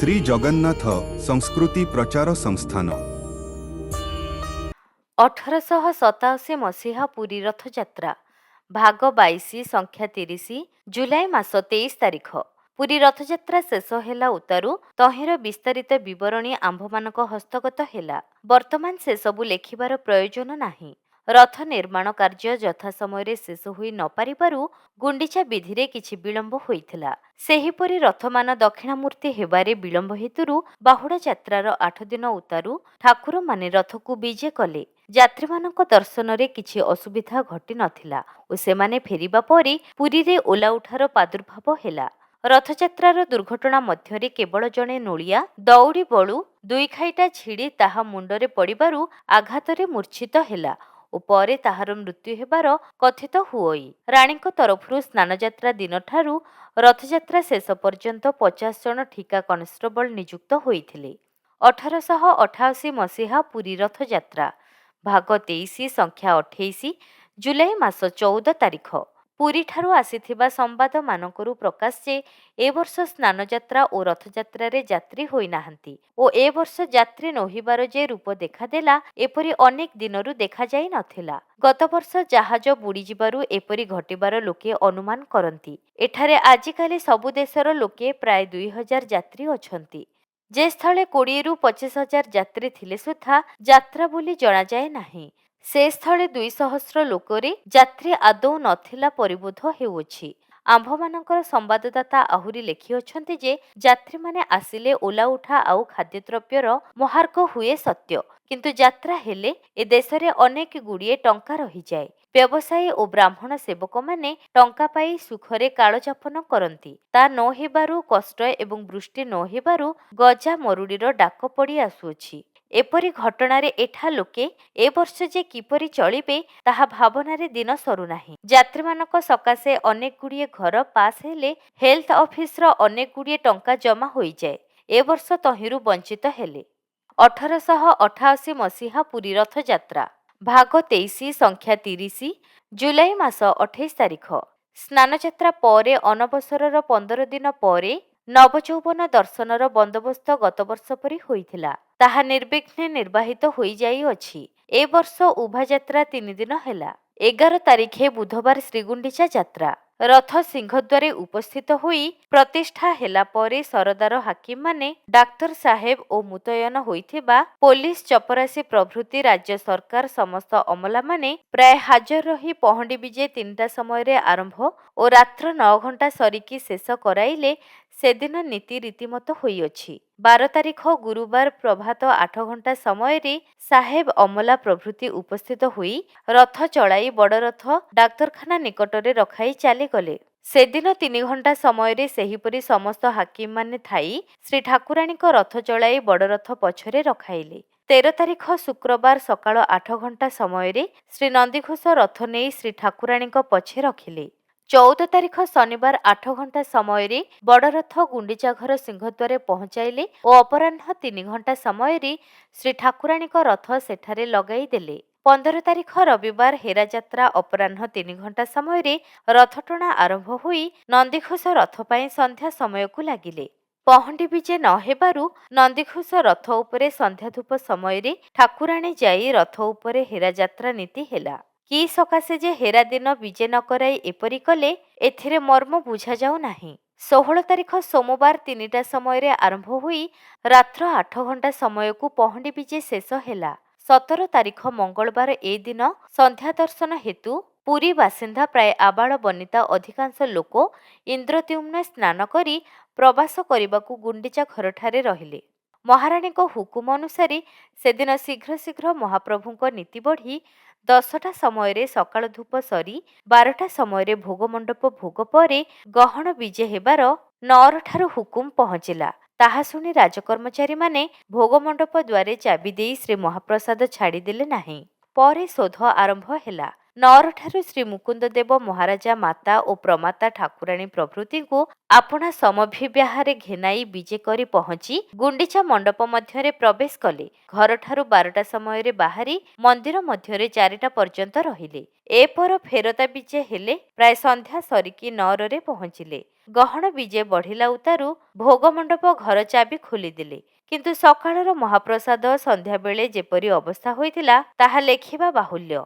ଶ୍ରୀ ଜଗନ୍ନାଥ ସଂସ୍କୃତି ପ୍ରଚାର ସଂସ୍ଥାନ 1887 ମସିହା ପୁରୀ ରଥଯାତ୍ରା ଭାଗ 22 ସଂଖ୍ୟା 30 ଜୁଲାଇ ମାସ 23 ତାରିଖ। ପୁରୀ ରଥଯାତ୍ରା ଶେଷ ହେଲା ଉତ୍ତାରୁ ତହିଁର ବିସ୍ତାରିତ ବିବରଣୀ ଆମ୍ଭମାନଙ୍କ ହସ୍ତଗତ ହେଲା। ବର୍ତ୍ତମାନ ସେସବୁ ଲେଖିବାର ପ୍ରୟୋଜନ ନାହିଁ। ରଥ ନିର୍ମାଣ କାର୍ଯ୍ୟ ଯଥା ସମୟରେ ଶେଷ ହୋଇ ନ ପାରିବାରୁ ଗୁଣ୍ଡିଚା ବିଧିରେ କିଛି ବିଳମ୍ବ ହୋଇଥିଲା। ସେହିପରି ରଥମାନ ଦକ୍ଷିଣାମୂର୍ତ୍ତି ହେବାରେ ବିଳମ୍ବ ହେତୁରୁ ବାହୁଡ଼ା ଯାତ୍ରାର 8 ଦିନ ଉତ୍ତାରୁ ଠାକୁରମାନେ ରଥକୁ ବିଜେ କଲେ। ଯାତ୍ରୀମାନଙ୍କ ଦର୍ଶନରେ କିଛି ଅସୁବିଧା ଘଟି ନଥିଲା ଓ ସେମାନେ ଫେରିବା ପରେ ପୁରୀରେ ଓଲାଉଠାର ପ୍ରାଦୁର୍ଭାବ ହେଲା। ରଥଯାତ୍ରାର ଦୁର୍ଘଟଣା ମଧ୍ୟରେ କେବଳ ଜଣେ ନୋଳିଆ ଦଉଡ଼ି ବଳୁ ଦୁଇଖାଇଟା ଛିଡ଼ି ତାହା ମୁଣ୍ଡରେ ପଡ଼ିବାରୁ ଆଘାତରେ ମୂର୍ଚ୍ଛିତ ହେଲା ଓ ପରେ ତାହାର ମୃତ୍ୟୁ ହେବାର କଥିତ ହୁଅଇ। ରାଣୀଙ୍କ ତରଫରୁ ସ୍ନାନଯାତ୍ରା ଦିନଠାରୁ ରଥଯାତ୍ରା ଶେଷ ପର୍ଯ୍ୟନ୍ତ 50 ଜଣ ଠିକା କନେଷ୍ଟବଳ ନିଯୁକ୍ତ ହୋଇଥିଲେ। 1888 ମସିହା ପୁରୀ ରଥଯାତ୍ରା ଭାଗ 23 ସଂଖ୍ୟା 28 ଜୁଲାଇ ମାସ 14 ତାରିଖ। ପୁରୀଠାରୁ ଆସିଥିବା ସମ୍ବାଦମାନଙ୍କରୁ ପ୍ରକାଶ ଯେ ଏ ବର୍ଷ ସ୍ନାନଯାତ୍ରା ଓ ରଥଯାତ୍ରାରେ ଯାତ୍ରୀ ହୋଇନାହାନ୍ତି ଓ ଏ ବର୍ଷ ଯାତ୍ରୀ ନୋହିବାର ଯେ ରୂପ ଦେଖାଦେଲା ଏପରି ଅନେକ ଦିନରୁ ଦେଖାଯାଇ ନଥିଲା। ଗତବର୍ଷ ଜାହାଜ ବୁଡ଼ିଯିବାରୁ ଏପରି ଘଟିବାର ଲୋକେ ଅନୁମାନ କରନ୍ତି। ଏଠାରେ ଆଜିକାଲି ସବୁ ଦେଶର ଲୋକେ ପ୍ରାୟ 2000 ଯାତ୍ରୀ ଅଛନ୍ତି। ଯେ ସ୍ଥଳେ 20ରୁ 25,000 ଯାତ୍ରୀ ଥିଲେ ସୁଦ୍ଧା ଯାତ୍ରା ବୋଲି ଜଣାଯାଏ ନାହିଁ, ସେ ସ୍ଥଳେ 200 ଲୋକରେ ଯାତ୍ରୀ ଆଦୌ ନଥିଲା ପରିବୋଧ ହେଉଅଛି। ଆମ୍ଭମାନଙ୍କର ସମ୍ବାଦଦାତା ଆହୁରି ଲେଖିଅଛନ୍ତି ଯେ ଯାତ୍ରୀମାନେ ଆସିଲେ ଓଲାଉଠା ଆଉ ଖାଦ୍ୟଦ୍ରବ୍ୟର ମହାର୍ଘ ହୁଏ ସତ୍ୟ, କିନ୍ତୁ ଯାତ୍ରା ହେଲେ ଏ ଦେଶରେ ଅନେକ ଗୁଡ଼ିଏ ଟଙ୍କା ରହିଯାଏ। ବ୍ୟବସାୟୀ ଓ ବ୍ରାହ୍ମଣ ସେବକମାନେ ଟଙ୍କା ପାଇ ସୁଖରେ କାଳଯାପନ କରନ୍ତି। ତା ନ ହେବାରୁ କଷ୍ଟ ଏବଂ ବୃଷ୍ଟି ନ ହେବାରୁ ଗଜା ମରୁଡ଼ିର ଡାକ ପଡ଼ି ଆସୁଅଛି। ଏପରି ଘଟଣାରେ ଏଠା ଲୋକେ ଏ ବର୍ଷ ଯେ କିପରି ଚଳିବେ ତାହା ଭାବନାରେ ଦିନ ସରୁନାହିଁ। ଯାତ୍ରୀମାନଙ୍କ ସକାଶେ ଅନେକ ଗୁଡ଼ିଏ ଘର ପାସ୍ ହେଲେ ହେଲ୍ଥ ଅଫିସର ଅନେକ ଗୁଡ଼ିଏ ଟଙ୍କା ଜମା ହୋଇଯାଏ। ଏ ବର୍ଷ ତହିଁରୁ ବଞ୍ଚିତ ହେଲେ। 1888 ମସିହା ପୁରୀ ରଥଯାତ୍ରା ଭାଗ 23 ସଂଖ୍ୟା 30 ଜୁଲାଇ ମାସ 28 ତାରିଖ। ସ୍ନାନଯାତ୍ରା ପରେ ଅନବସରର 15 ଦିନ ପରେ ନବଯୌବନ ଦର୍ଶନର ବନ୍ଦୋବସ୍ତ ଗତବର୍ଷ ପରି ହୋଇଥିଲା। ତାହା ନିର୍ବିଘ୍ନେ ନିର୍ବାହିତ ହୋଇଯାଇଅଛି। ଏ ବର୍ଷ ଉଭାଯାତ୍ରା 3 ଦିନ ହେଲା। 11 ତାରିଖେ ବୁଧବାର ଶ୍ରୀଗୁଣ୍ଡିଚା ଯାତ୍ରା। ରଥ ସିଂହଦ୍ୱାରେ ଉପସ୍ଥିତ ହୋଇ ପ୍ରତିଷ୍ଠା ହେଲା ପରେ ସରଦାର ହାକିମମାନେ, ଡାକ୍ତର ସାହେବ ଓ ମୁତୟନ ହୋଇଥିବା ପୋଲିସ ଚପରାସୀ ପ୍ରଭୃତି ରାଜ୍ୟ ସରକାର ସମସ୍ତ ଅମଲାମାନେ ପ୍ରାୟ ହାଜର ରହି ପହଣ୍ଡି ବିଜେ 3ଟା ସମୟରେ ଆରମ୍ଭ ଓ ରାତ୍ର 9 ଘଣ୍ଟା ସରିକି ଶେଷ କରାଇଲେ ସେଦିନ ନୀତି ରୀତିମତ ହୋଇଅଛି। 12 ତାରିଖ ଗୁରୁବାର ପ୍ରଭାତ 8 ଘଣ୍ଟା ସମୟରେ ସାହେବ ଅମଲା ପ୍ରଭୃତି ଉପସ୍ଥିତ ହୋଇ ରଥ ଚଳାଇ ବଡ଼ ରଥ ଡାକ୍ତରଖାନା ନିକଟରେ ରଖାଇ ଚାଲିଗଲେ। ସେଦିନ 3 ଘଣ୍ଟା ସମୟରେ ସେହିପରି ସମସ୍ତ ହାକିମମାନେ ଥାଇ ଶ୍ରୀ ଠାକୁରାଣୀଙ୍କ ରଥ ଚଳାଇ ବଡ଼ ରଥ ପଛରେ ରଖାଇଲେ। 13 ତାରିଖ ଶୁକ୍ରବାର ସକାଳ 8 ଘଣ୍ଟା ସମୟରେ ଶ୍ରୀ ନନ୍ଦିଘୋଷ ରଥ ନେଇ ଶ୍ରୀ ଠାକୁରାଣୀଙ୍କ ପଛେ ରଖିଲେ। 14 ତାରିଖ ଶନିବାର 8 ଘଣ୍ଟା ସମୟରେ ବଡ଼ ରଥ ଗୁଣ୍ଡିଚା ଘର ସିଂହଦ୍ୱାରେ ପହଞ୍ଚାଇଲେ ଓ ଅପରାହ୍ନ 3 ଘଣ୍ଟା ସମୟରେ ଶ୍ରୀ ଠାକୁରାଣୀଙ୍କ ରଥ ସେଠାରେ ଲଗାଇ ଦେଲେ। 15 ତାରିଖ ରବିବାର ହେରାଯାତ୍ରା ଅପରାହ୍ନ 3 ଘଣ୍ଟା ସମୟରେ ରଥଟଣା ଆରମ୍ଭ ହୋଇ ନନ୍ଦିଘୋଷ ରଥ ପାଇଁ ସନ୍ଧ୍ୟା ସମୟକୁ ଲାଗିଲେ। ପହଣ୍ଡି ବିଜେ ନ ହେବାରୁ ନନ୍ଦିଘୋଷ ରଥ ଉପରେ ସନ୍ଧ୍ୟା ଧୂପ ସମୟରେ ଠାକୁରାଣୀ ଯାଇ ରଥ ଉପରେ ହେରାଯାତ୍ରା ନୀତି ହେଲା। କି ସକାଶେ ଯେ ହେରା ଦିନ ବିଜେ ନ କରାଇ ଏପରି କଲେ ଏଥିରେ ମର୍ମ ବୁଝାଯାଉ ନାହିଁ। 16 ତାରିଖ ସୋମବାର 3ଟା ସମୟରେ ଆରମ୍ଭ ହୋଇ ରାତ୍ର 8 ଘଣ୍ଟା ସମୟକୁ ପହଣ୍ଡି ବିଜେ ଶେଷ ହେଲା। 17 ତାରିଖ ମଙ୍ଗଳବାର ଏ ଦିନ ସନ୍ଧ୍ୟା ଦର୍ଶନ ହେତୁ ପୁରୀ ବାସିନ୍ଦା ପ୍ରାୟ ଆବାଳ ବନିତା ଅଧିକାଂଶ ଲୋକ ଇନ୍ଦ୍ରଦ୍ୟୁମ୍ନ ସ୍ନାନ କରି ପ୍ରବାସ କରିବାକୁ ଗୁଣ୍ଡିଚା ଘରଠାରେ ରହିଲେ। ମହାରାଣୀଙ୍କ ହୁକୁମ ଅନୁସାରେ ସେଦିନ ଶୀଘ୍ର ଶୀଘ୍ର ମହାପ୍ରଭୁଙ୍କ ନୀତି ବଢ଼ି 10ଟା ସମୟରେ ସକାଳ ଧୂପ ସରି 12ଟା ସମୟରେ ଭୋଗମଣ୍ଡପ ଭୋଗ ପରେ ଗହଣ ବିଜେ ହେବାର 9ଠାରୁ ହୁକୁମ ପହଞ୍ଚିଲା। ତାହା ଶୁଣି ରାଜକର୍ମଚାରୀମାନେ ଭୋଗମଣ୍ଡପ ଦ୍ୱାରେ ଚାବି ଦେଇ ଶ୍ରୀ ମହାପ୍ରସାଦ ଛାଡ଼ିଦେଲେ ନାହିଁ। ପରେ ଶୋଧ ଆରମ୍ଭ ହେଲା। ନଅରଠାରୁ ଶ୍ରୀ ମୁକୁନ୍ଦ ଦେବ ମହାରାଜା ମାତା ଓ ପ୍ରମାତା ଠାକୁରାଣୀ ପ୍ରଭୃତିଙ୍କୁ ଆପଣା ସମଭିବ୍ୟାହାରେ ଘେନାଇ ବିଜେ କରି ପହଞ୍ଚି ଗୁଣ୍ଡିଚା ମଣ୍ଡପ ମଧ୍ୟରେ ପ୍ରବେଶ କଲେ। ଘରଠାରୁ 12ଟା ସମୟରେ ବାହାରି ମନ୍ଦିର ମଧ୍ୟରେ 4ଟା ପର୍ଯ୍ୟନ୍ତ ରହିଲେ। ଏପର ଫେରତା ବିଜେ ହେଲେ ପ୍ରାୟ ସନ୍ଧ୍ୟା ସରିକି ନଅରରେ ପହଞ୍ଚିଲେ। ଗହଣ ବିଜେ ବଢ଼ିଲା ଉତ୍ତାରୁ ଭୋଗମଣ୍ଡପ ଘର ଚାବି ଖୋଲିଦେଲେ। କିନ୍ତୁ ସକାଳର ମହାପ୍ରସାଦ ସନ୍ଧ୍ୟାବେଳେ ଯେପରି ଅବସ୍ଥା ହୋଇଥିଲା ତାହା ଲେଖିବା ବାହୁଲ୍ୟ।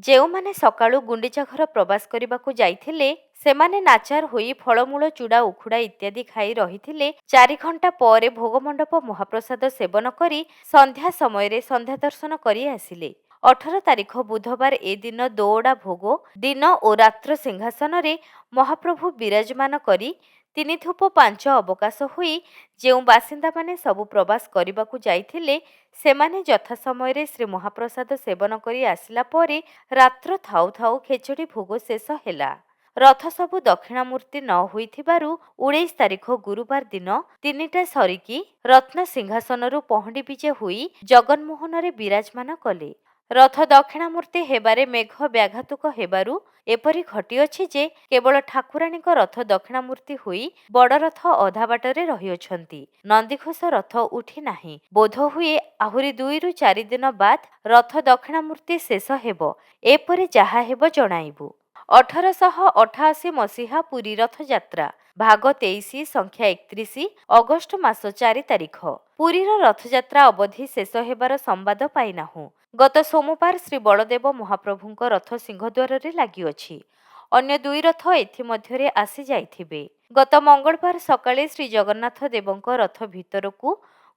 ଯେଉଁମାନେ ସକାଳୁ ଗୁଣ୍ଡିଚା ଘର ପ୍ରବାସ କରିବାକୁ ଯାଇଥିଲେ ସେମାନେ ନାଚାର ହୋଇ ଫଳମୂଳ ଚୂଡ଼ା ଉଖୁଡ଼ା ଇତ୍ୟାଦି ଖାଇ ରହିଥିଲେ। 4 ଘଣ୍ଟା ପରେ ଭୋଗମଣ୍ଡପ ମହାପ୍ରସାଦ ସେବନ କରି ସନ୍ଧ୍ୟା ସମୟରେ ସନ୍ଧ୍ୟା ଦର୍ଶନ କରି ଆସିଲେ। 18 ତାରିଖ ବୁଧବାର ଏ ଦିନ ଦୋଅଡ଼ା ଭୋଗ ଦିନ ଓ ରାତ୍ର ସିଂହାସନରେ ମହାପ୍ରଭୁ ବିରାଜମାନ କରି 3 ଧୂପ 5 ଅବକାଶ ହୋଇ ଯେଉଁ ବାସିନ୍ଦାମାନେ ସବୁ ପ୍ରବାସ କରିବାକୁ ଯାଇଥିଲେ ସେମାନେ ଯଥା ସମୟରେ ଶ୍ରୀ ମହାପ୍ରସାଦ ସେବନ କରି ଆସିଲା ପରେ ରାତ୍ର ଥାଉ ଥାଉ ଖେଚଡ଼ି ଭୋଗ ଶେଷ ହେଲା। ରଥ ସବୁ ଦକ୍ଷିଣାମୂର୍ତ୍ତି ନ ହୋଇଥିବାରୁ 19 ତାରିଖ ଗୁରୁବାର ଦିନ 3ଟା ସରିକି ରତ୍ନ ସିଂହାସନରୁ ପହଣ୍ଡି ବିଜେ ହୋଇ ଜଗନ୍ମୋହନରେ ବିରାଜମାନ କଲେ। ରଥ ଦକ୍ଷିଣାମୂର୍ତ୍ତି ହେବାରେ ମେଘ ବ୍ୟାଘାତୁକ ହେବାରୁ ଏପରି ଘଟିଅଛି ଯେ କେବଳ ଠାକୁରାଣୀଙ୍କ ରଥ ଦକ୍ଷିଣାମୂର୍ତ୍ତି ହୋଇ ବଡ଼ ରଥ ଅଧା ବାଟରେ ରହିଅଛନ୍ତି। ନନ୍ଦିଘୋଷ ରଥ ଉଠି ନାହିଁ। ବୋଧହୁଏ ଆହୁରି 2ରୁ 4 ଦିନ ବାଦ ରଥ ଦକ୍ଷିଣାମୂର୍ତ୍ତି ଶେଷ ହେବ। ଏପରେ ଯାହା ହେବ ଜଣାଇବୁ। 1888 ମସିହା ପୁରୀ ରଥଯାତ୍ରା ଭାଗ 23 ସଂଖ୍ୟା 31 ଅଗଷ୍ଟ ମାସ 4 ତାରିଖ। ପୁରୀର ରଥଯାତ୍ରା ଅବଧି ଶେଷ ହେବାର ସମ୍ବାଦ ପାଇନାହୁଁ। ଗତ ସୋମବାର ଶ୍ରୀ ବଳଦେବ ମହାପ୍ରଭୁଙ୍କ ରଥ ସିଂହଦ୍ୱାରରେ ଲାଗିଅଛି। ଅନ୍ୟ 2 ରଥ ଏଥିମଧ୍ୟରେ ଆସି ଯାଇଥିବେ। ଗତ ମଙ୍ଗଳବାର ସକାଳେ ଶ୍ରୀ ଜଗନ୍ନାଥ ଦେବଙ୍କ ରଥ ଭିତରକୁ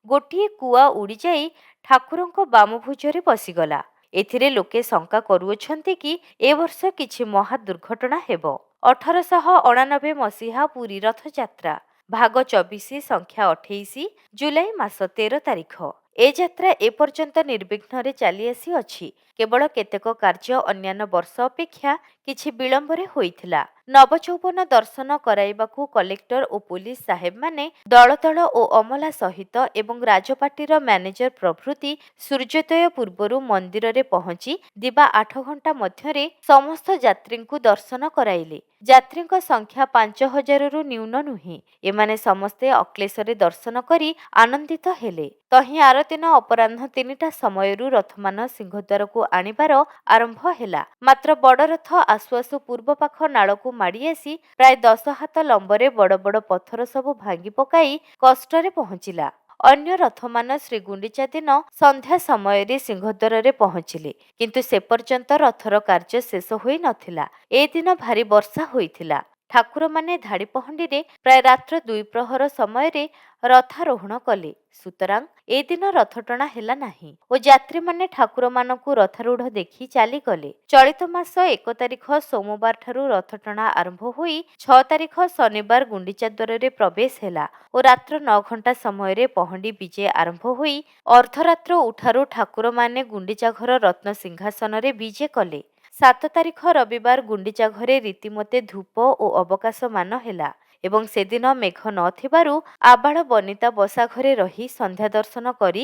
ଗୋଟିଏ କୁଆ ଉଡ଼ିଯାଇ ଠାକୁରଙ୍କ ବାମଭୁଜରେ ପଶିଗଲା। ଏଥିରେ ଲୋକେ ଶଙ୍କା କରୁଅଛନ୍ତି କି ଏ ବର୍ଷ କିଛି ମହା ଦୁର୍ଘଟଣା ହେବ। 1889 ମସିହା ପୁରୀ ରଥଯାତ୍ରା ଭାଗ 24 ସଂଖ୍ୟା 28 ଜୁଲାଇ ମାସ 13 ତାରିଖ। ଏ ଯାତ୍ରା ଏପର୍ଯ୍ୟନ୍ତ ନିର୍ବିଘ୍ନରେ ଚାଲି ଆସିଅଛି। କେବଳ କେତେକ କାର୍ଯ୍ୟ ଅନ୍ୟାନ୍ୟ ବର୍ଷ ଅପେକ୍ଷା କିଛି ବିଳମ୍ବରେ ହୋଇଥିଲା। ନବଯୌବନ ଦର୍ଶନ କରାଇବାକୁ କଲେକ୍ଟର ଓ ପୋଲିସ ସାହେବମାନେ ଦଳ ଦଳ ଓ ଅମଲା ସହିତ ଏବଂ ରାଜପାଟିର ମ୍ୟାନେଜର ପ୍ରଭୃତି ସୂର୍ଯ୍ୟୋଦୟ ପୂର୍ବରୁ ମନ୍ଦିରରେ ପହଞ୍ଚି ଦିବା 8 ଘଣ୍ଟା ମଧ୍ୟରେ ସମସ୍ତ ଯାତ୍ରୀଙ୍କୁ ଦର୍ଶନ କରାଇଲେ। ଯାତ୍ରୀଙ୍କ ସଂଖ୍ୟା 5000ରୁ ନ୍ୟୁନ ନୁହେଁ। ଏମାନେ ସମସ୍ତେ ଅକ୍ଲେଶରେ ଦର୍ଶନ କରି ଆନନ୍ଦିତ ହେଲେ। ତହିଁ ଆରଦିନ ଅପରାହ୍ନ 3ଟା ସମୟରୁ ରଥମାନ ସିଂହଦ୍ୱାରକୁ ଆଣିବାର ଆରମ୍ଭ ହେଲା। ମାତ୍ର ବଡ଼ ରଥ ଆସୁ ଆସୁ ପୂର୍ବ ପାଖ ନାଳକୁ ମାଡ଼ି ଆସି ପ୍ରାୟ 10 ହାତ ଲମ୍ବରେ ବଡ଼ ବଡ଼ ପଥର ସବୁ ଭାଙ୍ଗି ପକାଇ କଷ୍ଟରେ ପହଞ୍ଚିଲା। ଅନ୍ୟ ରଥମାନ ଶ୍ରୀଗୁଣ୍ଡିଚା ଦିନ ସନ୍ଧ୍ୟା ସମୟରେ ସିଂହଦ୍ୱାରରେ ପହଞ୍ଚିଲେ। କିନ୍ତୁ ସେ ପର୍ଯ୍ୟନ୍ତ ରଥର କାର୍ଯ୍ୟ ଶେଷ ହୋଇ ନଥିଲା। ଏ ଦିନ ଭାରି ବର୍ଷା ହୋଇଥିଲା। ଠାକୁରମାନେ ଧାଡ଼ି ପହଣ୍ଡିରେ ପ୍ରାୟ ରାତ୍ର 2 ପ୍ରହର ସମୟରେ ରଥାରୋହଣ କଲେ। ସୁତରାଂ ଏ ଦିନ ରଥଟଣା ହେଲା ନାହିଁ ଓ ଯାତ୍ରୀମାନେ ଠାକୁରମାନଙ୍କୁ ରଥାରୂଢ଼ ଦେଖି ଚାଲିଗଲେ। ଚଳିତ ମାସ 1 ତାରିଖ ସୋମବାର ଠାରୁ ରଥଟଣା ଆରମ୍ଭ ହୋଇ 6 ତାରିଖ ଶନିବାର ଗୁଣ୍ଡିଚା ଦ୍ୱାରରେ ପ୍ରବେଶ ହେଲା ଓ ରାତ୍ର 9 ଘଣ୍ଟା ସମୟରେ ପହଣ୍ଡି ବିଜେ ଆରମ୍ଭ ହୋଇ ଅର୍ଦ୍ଧରାତ୍ର ଉଠାରୁ ଠାକୁରମାନେ ଗୁଣ୍ଡିଚା ଘର ରତ୍ନ ସିଂହାସନରେ ବିଜେ କଲେ। 7 ତାରିଖ ରବିବାର ଗୁଣ୍ଡିଚା ଘରେ ରୀତିମତେ ଧୂପ ଓ ଅବକାଶମାନ ହେଲା ଏବଂ ସେଦିନ ମେଘ ନଥିବାରୁ ଆବାଳ ବନିତା ବସା ଘରେ ରହି ସନ୍ଧ୍ୟା ଦର୍ଶନ କରି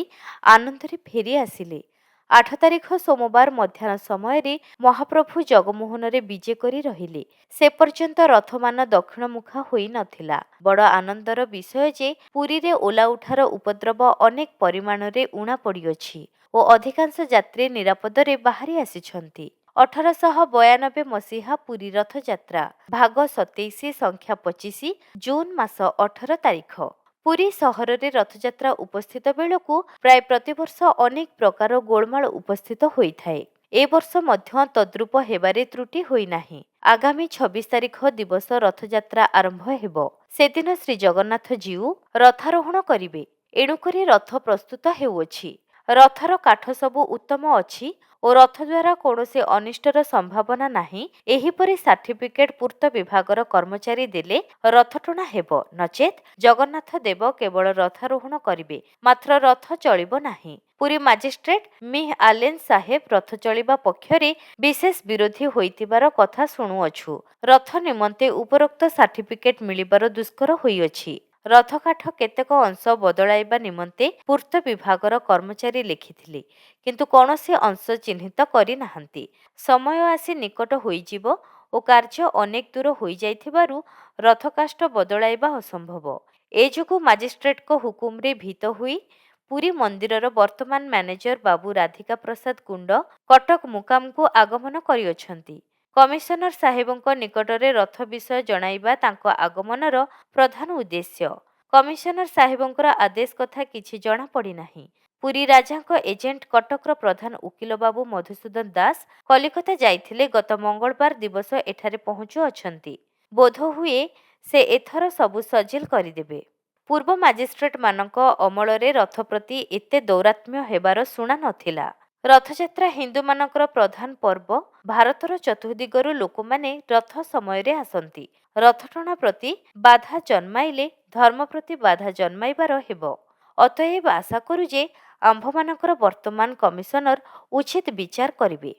ଆନନ୍ଦରେ ଫେରି ଆସିଲେ। 8 ତାରିଖ ସୋମବାର ମଧ୍ୟାହ୍ନ ସମୟରେ ମହାପ୍ରଭୁ ଜଗମୋହନରେ ବିଜେ କରି ରହିଲେ। ସେ ପର୍ଯ୍ୟନ୍ତ ରଥମାନ ଦକ୍ଷିଣମୁଖା ହୋଇ ନଥିଲା। ବଡ଼ ଆନନ୍ଦର ବିଷୟ ଯେ ପୁରୀରେ ଓଲା ଉଠାର ଉପଦ୍ରବ ଅନେକ ପରିମାଣରେ ଉଣା ପଡ଼ିଅଛି ଓ ଅଧିକାଂଶ ଯାତ୍ରୀ ନିରାପଦରେ ବାହାରି ଆସିଛନ୍ତି। 1892 ମସିହା ପୁରୀ ରଥଯାତ୍ରା ଭାଗ 27 ସଂଖ୍ୟା 25 ଜୁନ ମାସ 18 ତାରିଖ। ପୁରୀ ସହରରେ ରଥଯାତ୍ରା ଉପସ୍ଥିତ ବେଳକୁ ପ୍ରାୟ ପ୍ରତିବର୍ଷ ଅନେକ ପ୍ରକାର ଗୋଳମାଳ ଉପସ୍ଥିତ ହୋଇଥାଏ। ଏ ବର୍ଷ ମଧ୍ୟ ତଦ୍ରୂପ ହେବାରେ ତ୍ରୁଟି ହୋଇନାହିଁ। ଆଗାମୀ 26 ତାରିଖ ଦିବସ ରଥଯାତ୍ରା ଆରମ୍ଭ ହେବ। ସେଦିନ ଶ୍ରୀ ଜଗନ୍ନାଥ ଜୀଉ ରଥାରୋହଣ କରିବେ। ଏଣୁକରି ରଥ ପ୍ରସ୍ତୁତ ହେଉଅଛି। ରଥର କାଠ ସବୁ ଉତ୍ତମ ଅଛି ଓ ରଥ ଦ୍ୱାରା କୌଣସି ଅନିଷ୍ଟର ସମ୍ଭାବନା ନାହିଁ। ଏହିପରି ସାର୍ଟିଫିକେଟ ପୂର୍ତ୍ତ ବିଭାଗର କର୍ମଚାରୀ ଦେଲେ ରଥଟଣା ହେବ। ନଚେତ୍ ଜଗନ୍ନାଥ ଦେବ କେବଳ ରଥାରୋହଣ କରିବେ, ମାତ୍ର ରଥ ଚଳିବ ନାହିଁ। ପୁରୀ ମାଜିଷ୍ଟ୍ରେଟ ମିଃ ଆଲେନ ସାହେବ ରଥ ଚଳିବା ପକ୍ଷରେ ବିଶେଷ ବିରୋଧୀ ହୋଇଥିବାର କଥା ଶୁଣୁଅଛୁ। ରଥ ନିମନ୍ତେ ଉପରୋକ୍ତ ସାର୍ଟିଫିକେଟ ମିଳିବାର ଦୁଷ୍କର ହୋଇଅଛି। ରଥକାଠ କେତେକ ଅଂଶ ବଦଳାଇବା ନିମନ୍ତେ ପୂର୍ତ୍ତ ବିଭାଗର କର୍ମଚାରୀ ଲେଖିଥିଲେ, କିନ୍ତୁ କୌଣସି ଅଂଶ ଚିହ୍ନିତ କରିନାହାନ୍ତି। ସମୟ ଆସି ନିକଟ ହୋଇଯିବ ଓ କାର୍ଯ୍ୟ ଅନେକ ଦୂର ହୋଇଯାଇଥିବାରୁ ରଥକାଷ୍ଠ ବଦଳାଇବା ଅସମ୍ଭବ। ଏ ଯୋଗୁଁ ମାଜିଷ୍ଟ୍ରେଟଙ୍କ ହୁକୁମରେ ଭୀତ ହୋଇ ପୁରୀ ମନ୍ଦିରର ବର୍ତ୍ତମାନ ମ୍ୟାନେଜର ବାବୁ ରାଧିକା ପ୍ରସାଦ କୁଣ୍ଡ କଟକ ମୁକାମକୁ ଆଗମନ କରିଅଛନ୍ତି। କମିଶନର ସାହେବଙ୍କ ନିକଟରେ ରଥ ବିଷୟ ଜଣାଇବା ତାଙ୍କ ଆଗମନର ପ୍ରଧାନ ଉଦ୍ଦେଶ୍ୟ। କମିଶନର ସାହେବଙ୍କର ଆଦେଶ କଥା କିଛି ଜଣାପଡ଼ିନାହିଁ। ପୁରୀ ରାଜାଙ୍କ ଏଜେଣ୍ଟ କଟକର ପ୍ରଧାନ ଉକିଲ ବାବୁ ମଧୁସୂଦନ ଦାସ କଲିକତା ଯାଇଥିଲେ, ଗତ ମଙ୍ଗଳବାର ଦିବସ ଏଠାରେ ପହଞ୍ଚୁଅଛନ୍ତି। ବୋଧହୁଏ ସେ ଏଥର ସବୁ ସଜିଲ କରିଦେବେ। ପୂର୍ବ ମାଜିଷ୍ଟ୍ରେଟମାନଙ୍କ ଅମଳରେ ରଥ ପ୍ରତି ଏତେ ଦୌରାତ୍ମ୍ୟ ହେବାର ଶୁଣା ନଥିଲା। ରଥଯାତ୍ରା ହିନ୍ଦୁମାନଙ୍କର ପ୍ରଧାନ ପର୍ବ। ଭାରତର ଚତୁର୍ଦିଗରୁ ଲୋକମାନେ ରଥ ସମୟରେ ଆସନ୍ତି। ରଥଟଣା ପ୍ରତି ବାଧା ଜନ୍ମାଇଲେ ଧର୍ମ ପ୍ରତି ବାଧା ଜନ୍ମାଇବାର ହେବ। ଅତଏବ ଆଶା କରୁ ଯେ ଆମ୍ଭମାନଙ୍କର ବର୍ତ୍ତମାନ କମିଶନର ଉଚିତ ବିଚାର କରିବେ।